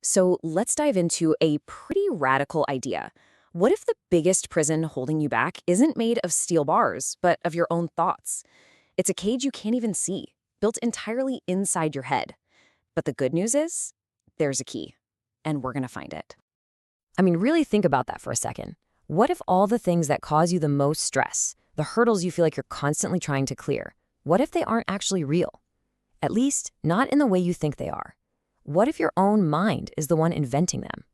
So let's dive into a pretty radical idea. What if the biggest prison holding you back isn't made of steel bars, but of your own thoughts? It's a cage you can't even see, built entirely inside your head. But the good news is, there's a key, and we're going to find it. I mean, really think about that for a second. What if all the things that cause you the most stress, the hurdles you feel like you're constantly trying to clear, what if they aren't actually real? At least, not in the way you think they are. What if your own mind is the one inventing them?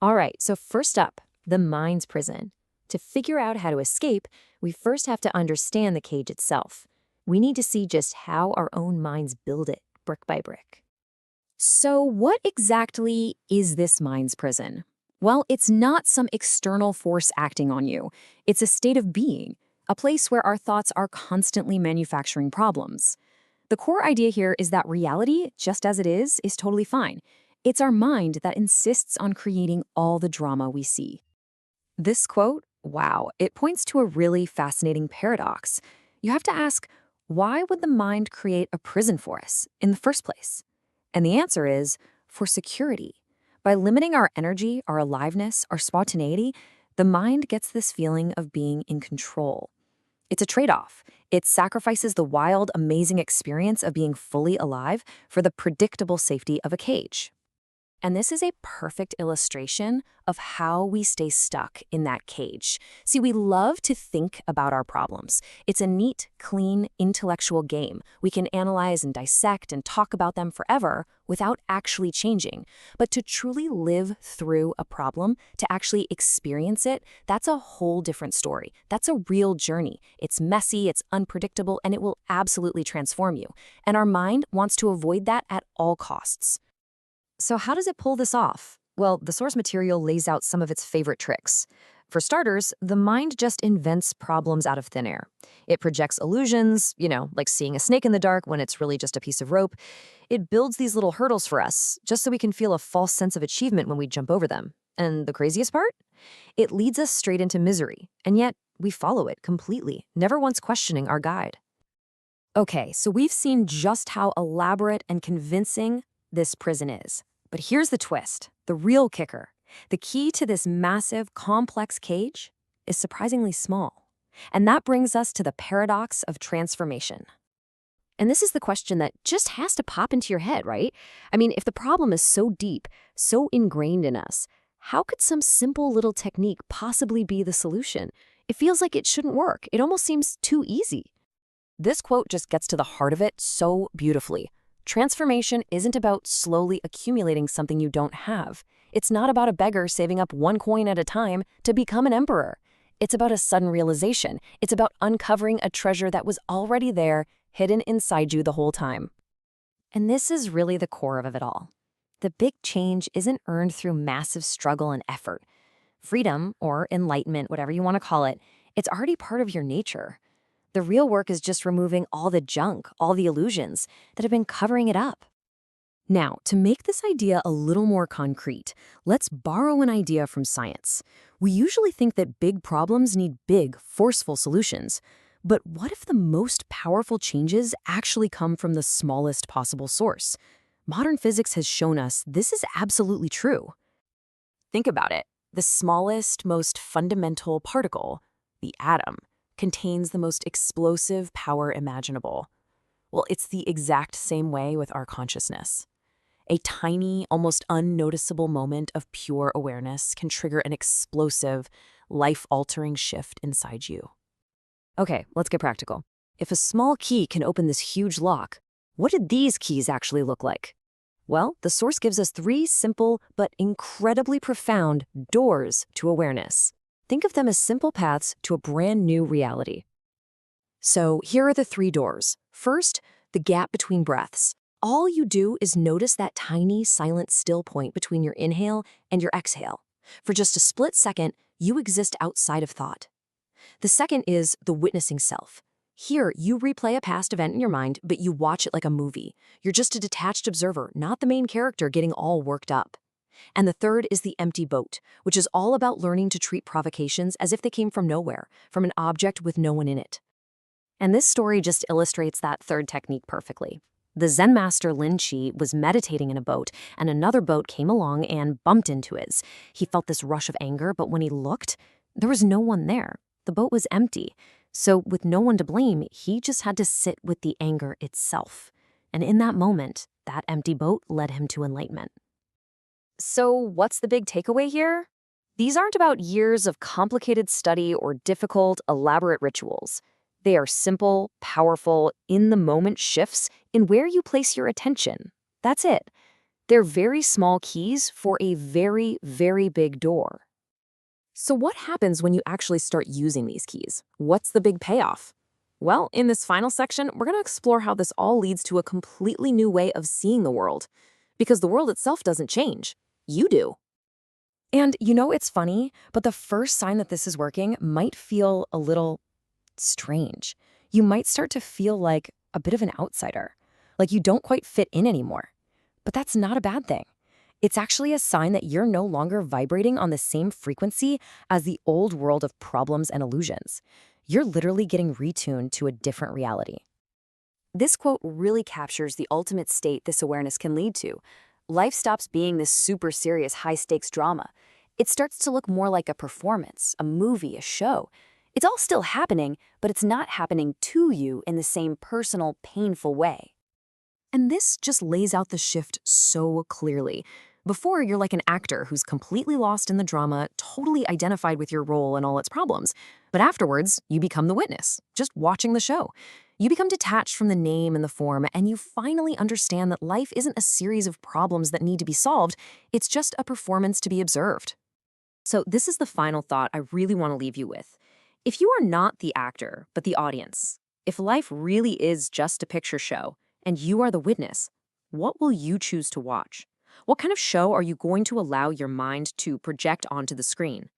All right, so first up, the mind's prison. To figure out how to escape, we first have to understand the cage itself. We need to see just how our own minds build it, brick by brick. So what exactly is this mind's prison? Well, it's not some external force acting on you. It's a state of being, a place where our thoughts are constantly manufacturing problems. The core idea here is that reality, just as it is totally fine. It's our mind that insists on creating all the drama we see. This quote, wow, it points to a really fascinating paradox. You have to ask, why would the mind create a prison for us in the first place? And the answer is, for security. By limiting our energy, our aliveness, our spontaneity, the mind gets this feeling of being in control. It's a trade-off. It sacrifices the wild, amazing experience of being fully alive for the predictable safety of a cage. And this is a perfect illustration of how we stay stuck in that cage. See, we love to think about our problems. It's a neat, clean, intellectual game. We can analyze and dissect and talk about them forever without actually changing. But to truly live through a problem, to actually experience it, that's a whole different story. That's a real journey. It's messy, it's unpredictable, and it will absolutely transform you. And our mind wants to avoid that at all costs. So how does it pull this off? Well, the source material lays out some of its favorite tricks. For starters, the mind just invents problems out of thin air. It projects illusions, like seeing a snake in the dark when it's really just a piece of rope. It builds these little hurdles for us, just so we can feel a false sense of achievement when we jump over them. And the craziest part? It leads us straight into misery, and yet we follow it completely, never once questioning our guide. Okay, so we've seen just how elaborate and convincing this prison is. But here's the twist, the real kicker. The key to this massive, complex cage is surprisingly small. And that brings us to the paradox of transformation. And this is the question that just has to pop into your head, right? I mean, if the problem is so deep, so ingrained in us, how could some simple little technique possibly be the solution? It feels like it shouldn't work. It almost seems too easy. This quote just gets to the heart of it so beautifully. Transformation isn't about slowly accumulating something you don't have. It's not about a beggar saving up one coin at a time to become an emperor. It's about a sudden realization. It's about uncovering a treasure that was already there, hidden inside you the whole time. And this is really the core of it all. The big change isn't earned through massive struggle and effort. Freedom, or enlightenment, whatever you want to call it, it's already part of your nature. The real work is just removing all the junk, all the illusions that have been covering it up. Now, to make this idea a little more concrete, let's borrow an idea from science. We usually think that big problems need big, forceful solutions. But what if the most powerful changes actually come from the smallest possible source? Modern physics has shown us this is absolutely true. Think about it. The smallest, most fundamental particle, the atom, contains the most explosive power imaginable. Well, it's the exact same way with our consciousness. A tiny, almost unnoticeable moment of pure awareness can trigger an explosive, life-altering shift inside you. Okay, let's get practical. If a small key can open this huge lock, what did these keys actually look like? Well, the source gives us 3 simple but incredibly profound doors to awareness. Think of them as simple paths to a brand new reality. So here are the 3 doors. First, the gap between breaths. All you do is notice that tiny, silent, still point between your inhale and your exhale. For just a split second, you exist outside of thought. The second is the witnessing self. Here, you replay a past event in your mind, but you watch it like a movie. You're just a detached observer, not the main character getting all worked up. And the third is the empty boat, which is all about learning to treat provocations as if they came from nowhere, from an object with no one in it. And this story just illustrates that third technique perfectly. The Zen master Lin Chi was meditating in a boat, and another boat came along and bumped into his. He felt this rush of anger, but when he looked, there was no one there. The boat was empty. So, with no one to blame, he just had to sit with the anger itself. And in that moment, that empty boat led him to enlightenment. So, what's the big takeaway here? These aren't about years of complicated study or difficult, elaborate rituals. They are simple, powerful, in the moment shifts in where you place your attention. That's it. They're very small keys for a very, very big door. So, what happens when you actually start using these keys? What's the big payoff? Well, in this final section, we're going to explore how this all leads to a completely new way of seeing the world. Because the world itself doesn't change. You do. And it's funny, but the first sign that this is working might feel a little strange. You might start to feel like a bit of an outsider, like you don't quite fit in anymore. But that's not a bad thing. It's actually a sign that you're no longer vibrating on the same frequency as the old world of problems and illusions. You're literally getting retuned to a different reality. This quote really captures the ultimate state this awareness can lead to. Life stops being this super serious, high-stakes drama. It starts to look more like a performance, a movie, a show. It's all still happening, but it's not happening to you in the same personal, painful way. And this just lays out the shift so clearly. Before, you're like an actor who's completely lost in the drama, totally identified with your role and all its problems. But afterwards, you become the witness, just watching the show. You become detached from the name and the form, and you finally understand that life isn't a series of problems that need to be solved, it's just a performance to be observed. So this is the final thought I really want to leave you with. If you are not the actor, but the audience, if life really is just a picture show, and you are the witness, what will you choose to watch? What kind of show are you going to allow your mind to project onto the screen?